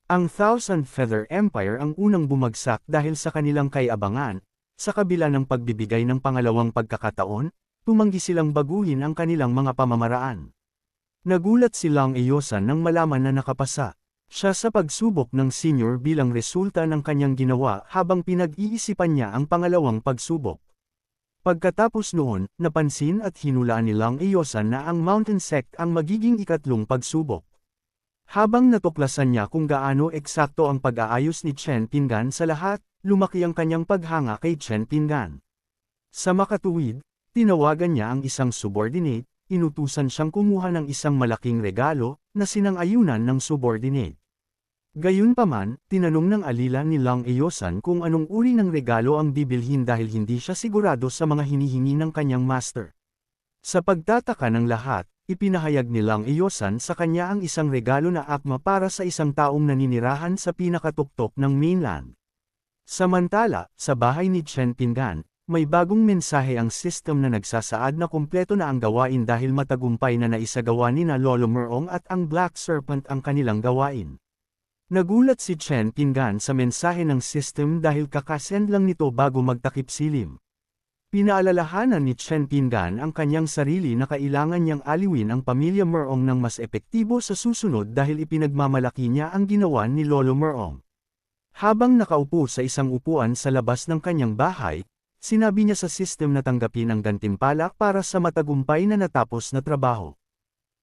Ang Thousand Feather Empire ang unang bumagsak dahil sa kanilang kaabangan, sa kabila ng pagbibigay ng pangalawang pagkakataon, tumanggi silang baguhin ang kanilang mga pamamaraan. Nagulat si Lang Eosan nang malaman na nakapasa siya sa pagsubok ng senior bilang resulta ng kanyang ginawa habang pinag-iisipan niya ang pangalawang pagsubok. Pagkatapos noon, napansin at hinulaan ni Lang Eosan na ang Mountain Sect ang magiging ikatlong pagsubok. Habang natuklasan niya kung gaano eksakto ang pag-aayos ni Chen Pingan sa lahat, lumaki ang kanyang paghanga kay Chen Pingan. Sa makatuwid, tinawagan niya ang isang subordinate, inutusan siyang kumuha ng isang malaking regalo, na sinang-ayunan ng subordinate. Gayunpaman, tinanong ng alila ni Lang Eosan kung anong uri ng regalo ang bibilhin dahil hindi siya sigurado sa mga hinihingi ng kanyang master. Sa pagtataka ng lahat, ipinahayag ni Lang Eosan sa kanya ang isang regalo na akma para sa isang taong naninirahan sa pinakatuktok ng mainland. Samantala, sa bahay ni Chen Pingan, may bagong mensahe ang system na nagsasaad na kumpleto na ang gawain dahil matagumpay na naisagawa ni na Lolo Merong at ang Black Serpent ang kanilang gawain. Nagulat si Chen Pingan sa mensahe ng system dahil kakasend lang nito bago magtakip silim. Pinaalalahanan ni Chen Pingan ang kanyang sarili na kailangan niyang aliwin ang pamilya Merong ng mas epektibo sa susunod dahil ipinagmamalaki niya ang ginawa ni Lolo Merong. Habang nakaupo sa isang upuan sa labas ng kanyang bahay, sinabi niya sa system na tanggapin ang gantimpala para sa matagumpay na natapos na trabaho.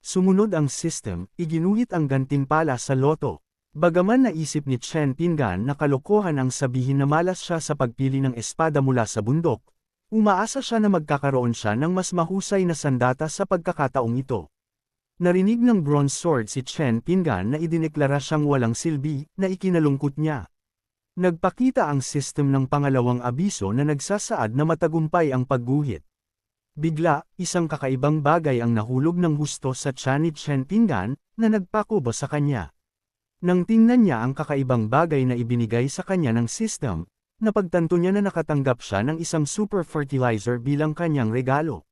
Sumunod ang system, iginuhit ang gantimpala sa loto. Bagaman naisip ni Chen Pingan na kalokohan ang sabihin na malas siya sa pagpili ng espada mula sa bundok, umaasa siya na magkakaroon siya ng mas mahusay na sandata sa pagkakataong ito. Narinig ng bronze sword si Chen Pingan na idineklara siyang walang silbi, na ikinalungkot niya. Nagpakita ang system ng pangalawang abiso na nagsasaad na matagumpay ang pagguhit. Bigla, isang kakaibang bagay ang nahulog ng husto sa tiyan ni Chen Pingan, na nagpakubo sa kanya. Nang tingnan niya ang kakaibang bagay na ibinigay sa kanya ng system, napagtanto niya na nakatanggap siya ng isang super fertilizer bilang kanyang regalo.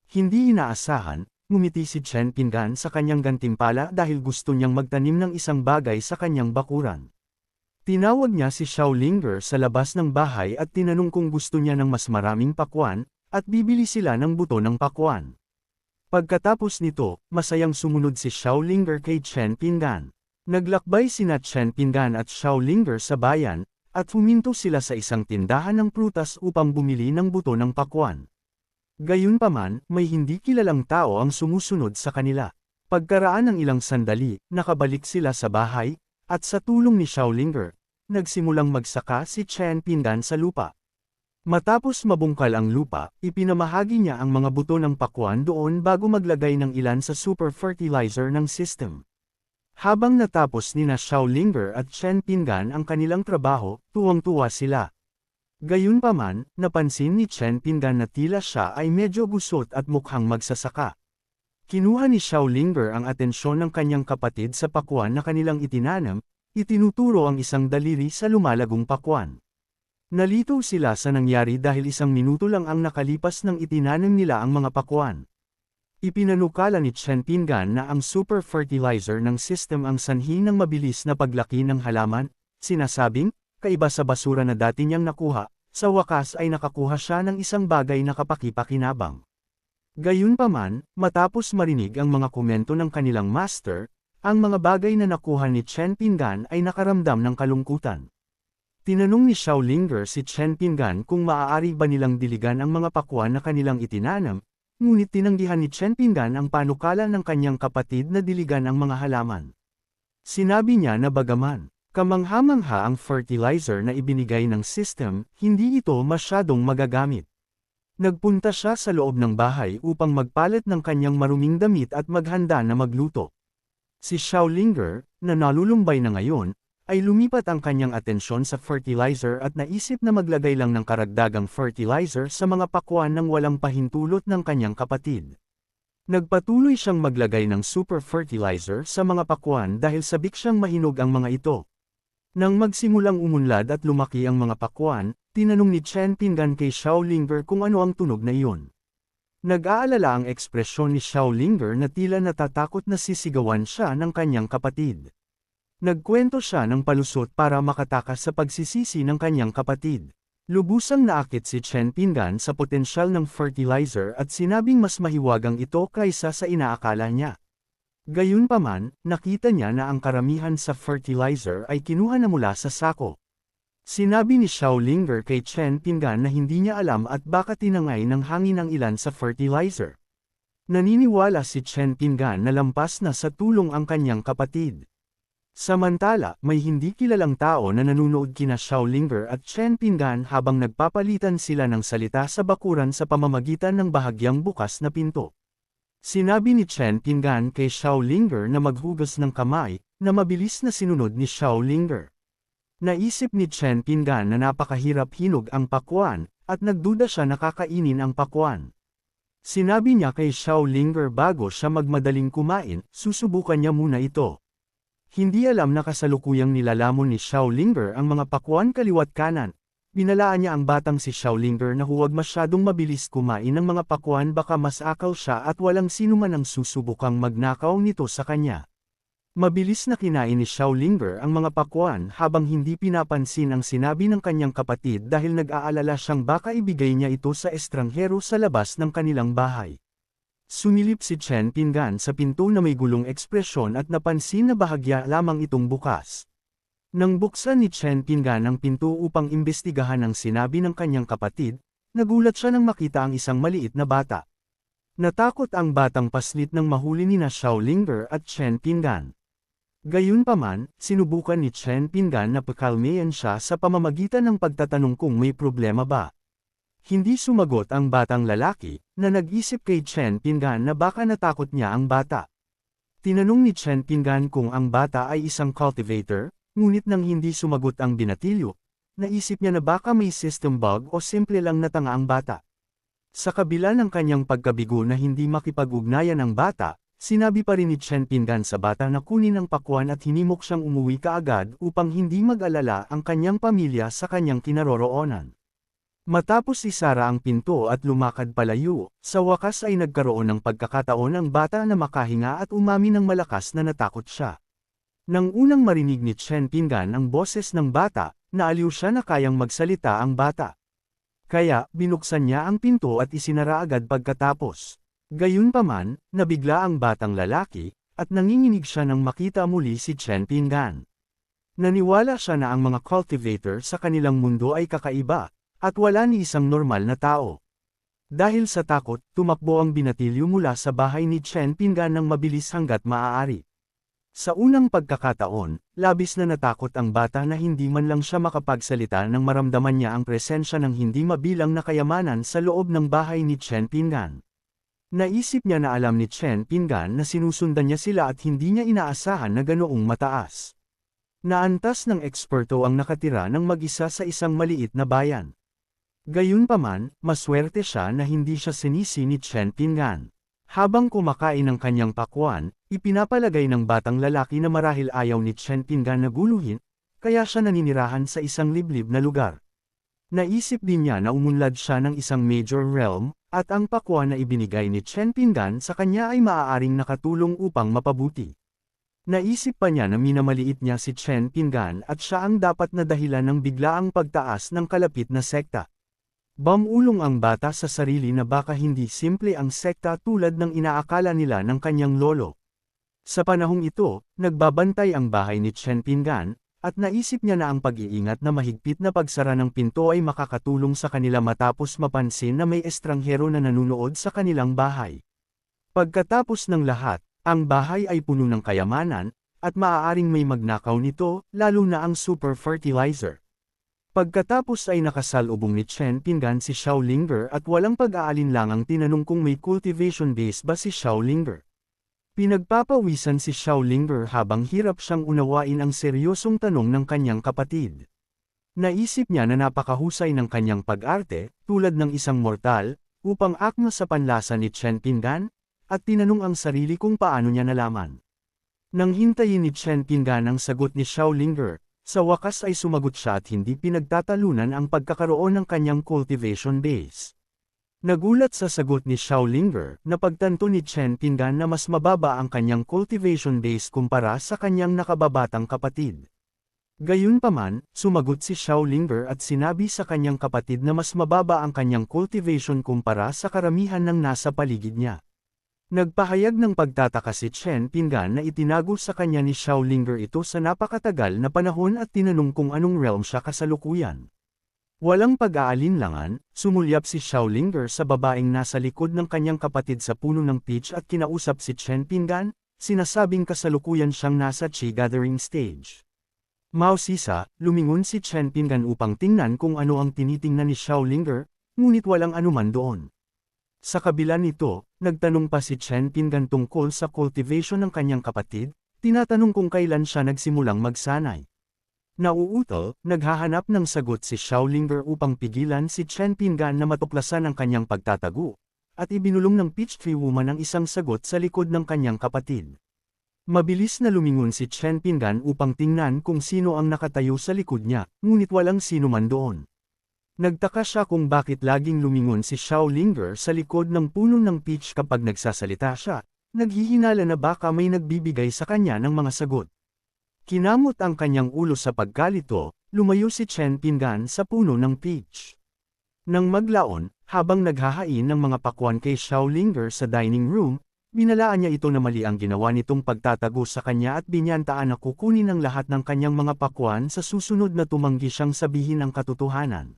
Hindi inaasahan, ngumiti si Chen Pingan sa kanyang gantimpala dahil gusto niyang magtanim ng isang bagay sa kanyang bakuran. Tinawag niya si Xiaolinger sa labas ng bahay at tinanong kung gusto niya ng mas maraming pakwan, at bibili sila ng buto ng pakwan. Pagkatapos nito, masayang sumunod si Xiaolinger kay Chen Pingan. Naglakbay sina Chen Pingan at Xiaolinger sa bayan, at huminto sila sa isang tindahan ng prutas upang bumili ng buto ng pakwan. Gayunpaman, may hindi kilalang tao ang sumusunod sa kanila. Pagkaraan ng ilang sandali, nakabalik sila sa bahay, at sa tulong ni Xiaolinger, nagsimulang magsaka si Chen Pingan sa lupa. Matapos mabungkal ang lupa, ipinamahagi niya ang mga buto ng pakwan doon bago maglagay ng ilan sa super fertilizer ng system. Habang natapos ni na Xiaolinger at Chen Pingan ang kanilang trabaho, tuwang-tuwa sila. Gayunpaman, napansin ni Chen Pingan na tila siya ay medyo gusot at mukhang magsasaka. Kinuha ni Xiaolinger ang atensyon ng kanyang kapatid sa pakwan na kanilang itinanam, itinuturo ang isang daliri sa lumalagong pakwan. Nalito sila sa nangyari dahil 1 minuto lang ang nakalipas nang itinanam nila ang mga pakwan. Ipinanukala ni Chen Pingan na ang super fertilizer ng system ang sanhi ng mabilis na paglaki ng halaman, sinasabing, kaiba sa basura na dati niyang nakuha, sa wakas ay nakakuha siya ng isang bagay na kapaki-pakinabang. Gayunpaman, matapos marinig ang mga komento ng kanilang master, ang mga bagay na nakuha ni Chen Pingan ay nakaramdam ng kalungkutan. Tinanong ni Xiaolinger si Chen Pingan kung maaari ba nilang diligan ang mga pakwan na kanilang itinanam, ngunit tinanggihan ni Chen Pingan ang panukala ng kanyang kapatid na diligan ang mga halaman. Sinabi niya na bagaman kamangha-mangha ang fertilizer na ibinigay ng system, hindi ito masyadong magagamit. Nagpunta siya sa loob ng bahay upang magpalit ng kanyang maruming damit at maghanda na magluto. Si Xiaolinger, na nalulumbay na ngayon, ay lumipat ang kanyang atensyon sa fertilizer at naisip na maglagay lang ng karagdagang fertilizer sa mga pakwan nang walang pahintulot ng kanyang kapatid. Nagpatuloy siyang maglagay ng super fertilizer sa mga pakwan dahil sabik siyang mahinog ang mga ito. Nang magsimulang umunlad at lumaki ang mga pakwan, tinanong ni Chen Pingan kay Xiaolinger kung ano ang tunog na iyon. Nag-aalala ang ekspresyon ni Xiaolinger na tila natatakot na sisigawan siya ng kanyang kapatid. Nagkwento siya ng palusot para makatakas sa pagsisisi ng kanyang kapatid. Lubusang naakit si Chen Pinggan sa potensyal ng fertilizer at sinabing mas mahiwagang ito kaysa sa inaakala niya. Gayunpaman, nakita niya na ang karamihan sa fertilizer ay kinuha na mula sa sako. Sinabi ni Xiao Linger kay Chen Pinggan na hindi niya alam at baka tinangay ng hangin ang ilan sa fertilizer. Naniniwala si Chen Pinggan na lampas na sa tulong ang kanyang kapatid. Samantala, may hindi kilalang tao na nanunood kina Xiao Linger at Chen Pinggan habang nagpapalitan sila ng salita sa bakuran sa pamamagitan ng bahagyang bukas na pinto. Sinabi ni Chen Pinggan kay Xiao Linger na maghugas ng kamay, na mabilis na sinunod ni Xiao Linger. Naisip ni Chen Pinggan na napakahirap hinog ang pakwan, at nagduda siya na kakainin ang pakwan. Sinabi niya kay Xiao Linger bago siya magmadaling kumain, susubukan niya muna ito. Hindi alam na kasalukuyang nilalamon ni Xiao Linger ang mga pakwan kaliwat kanan. Binalaan niya ang batang si Xiao Linger na huwag masyadong mabilis kumain ng mga pakwan baka masakaw siya at walang sinuman ang susubukang magnakaw nito sa kanya. Mabilis na kinain ni Xiao Linger ang mga pakwan habang hindi pinapansin ang sinabi ng kanyang kapatid dahil nag-aalala siyang baka ibigay niya ito sa estranghero sa labas ng kanilang bahay. Sumilip si Chen Pinggan sa pinto na may gulong ekspresyon at napansin na bahagya lamang itong bukas. Nang buksan ni Chen Pinggan ang pinto upang imbestigahan ang sinabi ng kanyang kapatid, nagulat siya nang makita ang isang maliit na bata. Natakot ang batang paslit nang mahuli ni Xiao Linger at Chen Pinggan. Gayunpaman, sinubukan ni Chen Pinggan na pakalmayan siya sa pamamagitan ng pagtatanong kung may problema ba. Hindi sumagot ang batang lalaki, na nag-isip kay Chen Pinggan na baka natakot niya ang bata. Tinanong ni Chen Pinggan kung ang bata ay isang cultivator, ngunit nang hindi sumagot ang binatilyo, naisip niya na baka may system bug o simple lang na tanga ang bata. Sa kabila ng kanyang pagkabigo na hindi makipag-ugnayan ang bata, sinabi pa rin ni Chen Pinggan sa bata na kunin ang pakwan at hinimok siyang umuwi kaagad upang hindi mag-alala ang kanyang pamilya sa kanyang kinaroroonan. Matapos isara ang pinto at lumakad palayo, sa wakas ay nagkaroon ng pagkakataon ang bata na makahinga at umamin ng malakas na natakot siya. Nang unang marinig ni Chen Pinggan ang boses ng bata, naaliw siya na kayang magsalita ang bata. Kaya, binuksan niya ang pinto at isinara agad pagkatapos. Gayunpaman, nabigla ang batang lalaki, at nanginginig siya nang makita muli si Chen Pinggan. Naniwala siya na ang mga cultivator sa kanilang mundo ay kakaiba, at wala ni isang normal na tao. Dahil sa takot, tumakbo ang binatilyo mula sa bahay ni Chen Pinggan ng mabilis hanggat maaari. Sa unang pagkakataon, labis na natakot ang bata na hindi man lang siya makapagsalita nang maramdaman niya ang presensya ng hindi mabilang na kayamanan sa loob ng bahay ni Chen Pinggan. Naisip niya na alam ni Chen Pinggan na sinusundan niya sila at hindi niya inaasahan na ganoong mataas. Naantas ng eksperto ang nakatira ng mag-isa sa isang maliit na bayan. Gayunpaman, maswerte siya na hindi siya sinisi ni Chen Pinggan. Habang kumakain ng kanyang pakwan, ipinapalagay ng batang lalaki na marahil ayaw ni Chen Pinggan na guluhin, kaya siya naninirahan sa isang liblib na lugar. Naisip din niya na umunlad siya ng isang major realm, at ang pakwan na ibinigay ni Chen Pinggan sa kanya ay maaaring nakatulong upang mapabuti. Naisip pa niya na minamaliit niya si Chen Pinggan at siya ang dapat na dahilan ng biglaang pagtaas ng kalapit na sekta. Bamulong ang bata sa sarili na baka hindi simple ang sekta tulad ng inaakala nila ng kanyang lolo. Sa panahong ito, nagbabantay ang bahay ni Chen Pinggan, at naisip niya na ang pag-iingat na mahigpit na pagsara ng pinto ay makakatulong sa kanila matapos mapansin na may estranghero na nanunood sa kanilang bahay. Pagkatapos ng lahat, ang bahay ay puno ng kayamanan, at maaaring may magnakaw nito, lalo na ang super fertilizer. Pagkatapos ay nakasalubong ni Chen Pinggan si Xiao Linger at walang pag-aalinlangang tinanong kung may cultivation base ba si Xiao Linger. Pinagpapawisan si Xiao Linger habang hirap siyang unawain ang seryosong tanong ng kanyang kapatid. Naisip niya na napakahusay ng kanyang pag-arte, tulad ng isang mortal, upang akma sa panlasa ni Chen Pinggan, at tinanong ang sarili kung paano niya nalaman. Nang hintayin ni Chen Pinggan ang sagot ni Xiao Linger, sa wakas ay sumagot siya at hindi pinagtatalunan ang pagkakaroon ng kanyang cultivation base. Nagulat sa sagot ni Xiaolinger na pagtanto ni Chen Pingan na mas mababa ang kanyang cultivation base kumpara sa kanyang nakababatang kapatid. Gayunpaman, sumagot si Xiaolinger at sinabi sa kanyang kapatid na mas mababa ang kanyang cultivation kumpara sa karamihan ng nasa paligid niya. Nagpahayag ng pagtataka si Chen Pingan na itinago sa kanya ni Xiaolinger ito sa napakatagal na panahon at tinanong kung anong realm siya kasalukuyan. Walang pag-aalinlangan, sumulyap si Xiaolinger sa babaeng nasa likod ng kanyang kapatid sa puno ng peach at kinausap si Chen Pingan, sinasabing kasalukuyan siyang nasa Qi gathering stage. Mausisa, lumingon si Chen Pingan upang tingnan kung ano ang tinitingnan ni Xiaolinger, ngunit walang anuman doon. Sa kabila nito, nagtanong pa si Chen Pingan tungkol sa cultivation ng kanyang kapatid, tinatanong kung kailan siya nagsimulang magsanay. Nauutal, naghahanap ng sagot si Xiaolinger upang pigilan si Chen Pingan na matuklasan ang kanyang pagtatago, at ibinulong ng Peach Tree Woman ang isang sagot sa likod ng kanyang kapatid. Mabilis na lumingon si Chen Pingan upang tingnan kung sino ang nakatayo sa likod niya, ngunit walang sino man doon. Nagtaka siya kung bakit laging lumingon si Xiaolinger sa likod ng puno ng peach kapag nagsasalita siya, naghihinala na baka may nagbibigay sa kanya ng mga sagot. Kinamot ang kanyang ulo sa pagkalito, lumayo si Chen Pingan sa puno ng peach. Nang maglaon, habang naghahain ng mga pakwan kay Xiaolinger sa dining room, binalaan niya ito na mali ang ginawa nitong pagtatago sa kanya at binyantaan na kukunin ang lahat ng kanyang mga pakwan sa susunod na tumanggi siyang sabihin ang katotohanan.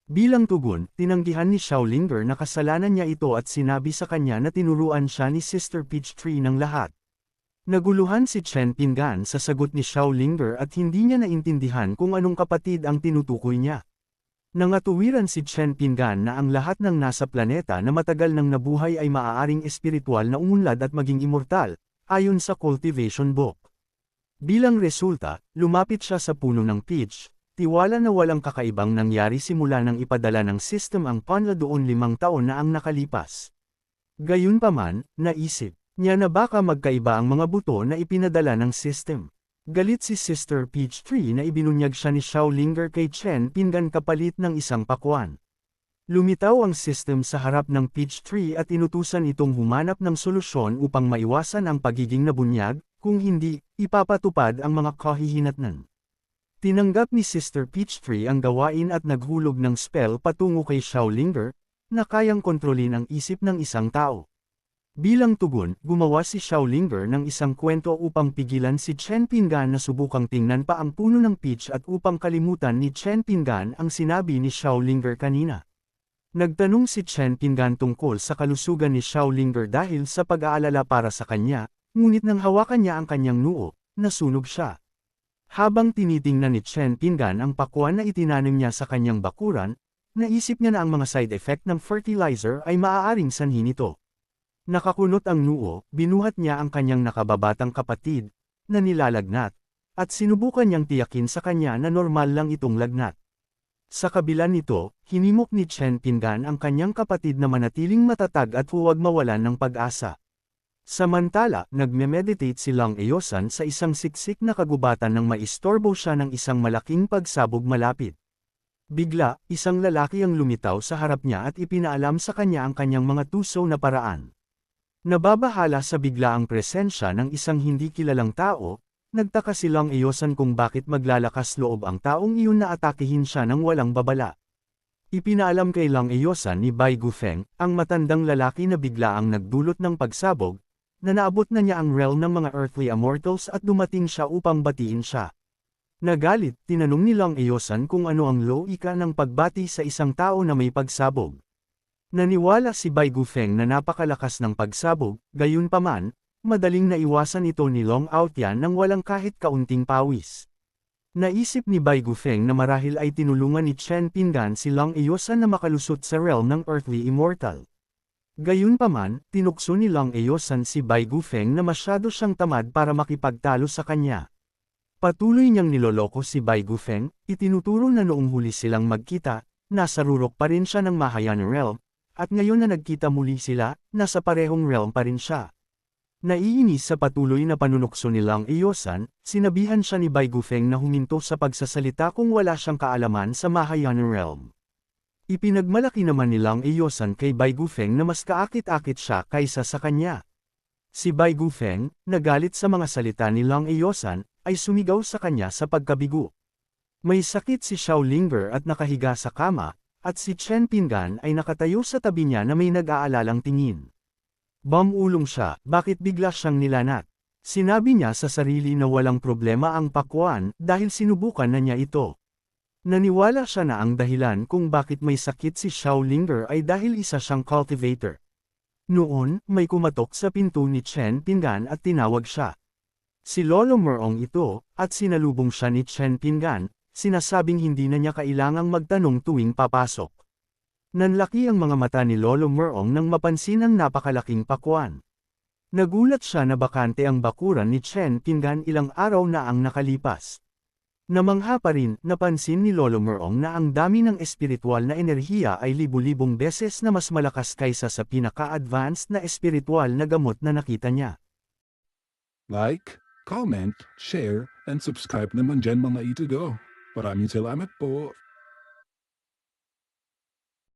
Bilang tugon, tinanggihan ni Xiaolinger na kasalanan niya ito at sinabi sa kanya na tinuruan siya ni Sister Peach Tree ng lahat. Naguluhan si Chen Pingan sa sagot ni Xiaolinger at hindi niya naintindihan kung anong kapatid ang tinutukoy niya. Nangatuwiran si Chen Pingan na ang lahat ng nasa planeta na matagal nang nabuhay ay maaaring espiritual na umunlad at maging immortal, ayon sa cultivation book. Bilang resulta, lumapit siya sa puno ng peach, tiwala na walang kakaibang nangyari simula nang ipadala ng system ang panla doon 5 taon na ang nakalipas. Gayunpaman, naisip niya na baka magkaiba ang mga buto na ipinadala ng system. Galit si Sister Peach Tree na ibinunyag siya ni Xiaolinger kay Chen Pingan kapalit ng isang pakwan. Lumitaw ang system sa harap ng Peach Tree at inutusan itong humanap ng solusyon upang maiwasan ang pagiging nabunyag, kung hindi, ipapatupad ang mga kahihinatnan. Tinanggap ni Sister Peach Tree ang gawain at naghulog ng spell patungo kay Xiaolinger, na kayang kontrolin ang isip ng isang tao. Bilang tugon, gumawa si Xiaolinger ng isang kwento upang pigilan si Chen Pingan na subukang tingnan pa ang puno ng peach at upang kalimutan ni Chen Pingan ang sinabi ni Xiaolinger kanina. Nagtanong si Chen Pingan tungkol sa kalusugan ni Xiaolinger dahil sa pag-aalala para sa kanya, ngunit nang hawakan niya ang kanyang noo, nasunog siya. Habang tinitingnan ni Chen Pingan ang pakwan na itinanim niya sa kanyang bakuran, naisip niya na ang mga side effect ng fertilizer ay maaaring sanhi nito. Nakakunot ang noo, binuhat niya ang kanyang nakababatang kapatid, na nilalagnat, at sinubukan niyang tiyakin sa kanya na normal lang itong lagnat. Sa kabila nito, hinimok ni Chen Pingan ang kanyang kapatid na manatiling matatag at huwag mawalan ng pag-asa. Samantala, nagme-meditate si Lang Eosan sa isang siksik na kagubatan nang maistorbo siya ng isang malaking pagsabog malapit. Bigla, isang lalaki ang lumitaw sa harap niya at ipinaalam sa kanya ang kanyang mga tuso na paraan. Nababahala sa biglaang presensya ng isang hindi kilalang tao, nagtaka si Lang Eosan kung bakit maglalakas loob ang taong iyon na atakihin siya ng walang babala. Ipinaalam kay Lang Eosan ni Bai Gufeng, ang matandang lalaki na biglaang nagdulot ng pagsabog, na naabot na niya ang realm ng mga earthly immortals at dumating siya upang batiin siya. Nagalit, tinanong ni Lang Eosan kung ano ang loika ng pagbati sa isang tao na may pagsabog. Naniwala si Bai Gufeng na napakalakas ng pagsabog, gayunpaman, madaling naiwasan ito ni Long Aotian nang walang kahit kaunting pawis. Naisip ni Bai Gufeng na marahil ay tinulungan ni Chen Pingan si Lang Eosan na makalusot sa realm ng earthly immortal. Gayunpaman, tinukso ni Lang Eosan si Bai Gufeng na masyado siyang tamad para makipagtalo sa kanya. Patuloy niyang niloloko si Bai Gufeng, itinuturo na noong huli silang magkita, nasa rurok pa rin siya ng Mahayana realm, at ngayon na nagkita muli sila, nasa parehong realm pa rin siya. Naiinis sa patuloy na panunukso ni Lang Eosan, sinabihan siya ni Bai Gufeng na huminto sa pagsasalita kung wala siyang kaalaman sa Mahayana realm. Ipinagmalaki naman nilang Eosan kay Bai Gufeng na mas kaakit-akit siya kaysa sa kanya. Si Bai Gufeng, nagalit sa mga salita ni Lang Eosan, ay sumigaw sa kanya sa pagkabigo. May sakit si Xiao Lingger at nakahiga sa kama, at si Chen Pingan ay nakatayo sa tabi niya na may nag-aalalang tingin. Bamulong siya, bakit bigla siyang nilanat? Sinabi niya sa sarili na walang problema ang pakwan dahil sinubukan na niya ito. Naniwala siya na ang dahilan kung bakit may sakit si Xiao Lingger ay dahil isa siyang cultivator. Noon, may kumatok sa pinto ni Chen Pingan at tinawag siya. Si Lolo Merong ito, at sinalubong siya ni Chen Pingan, sinasabing hindi na niya kailangang magtanong tuwing papasok. Nanlaki ang mga mata ni Lolo Merong nang mapansin ang napakalaking pakwan. Nagulat siya na bakante ang bakuran ni Chen Pingan ilang araw na ang nakalipas. Namangha pa rin, napansin ni Lolo Merong na ang dami ng espiritual na enerhiya ay libu-libong beses na mas malakas kaysa sa pinaka-advanced na espiritual na gamot na nakita niya. Like, comment, share, and subscribe naman dyan mga ito go. Maraming salamat po.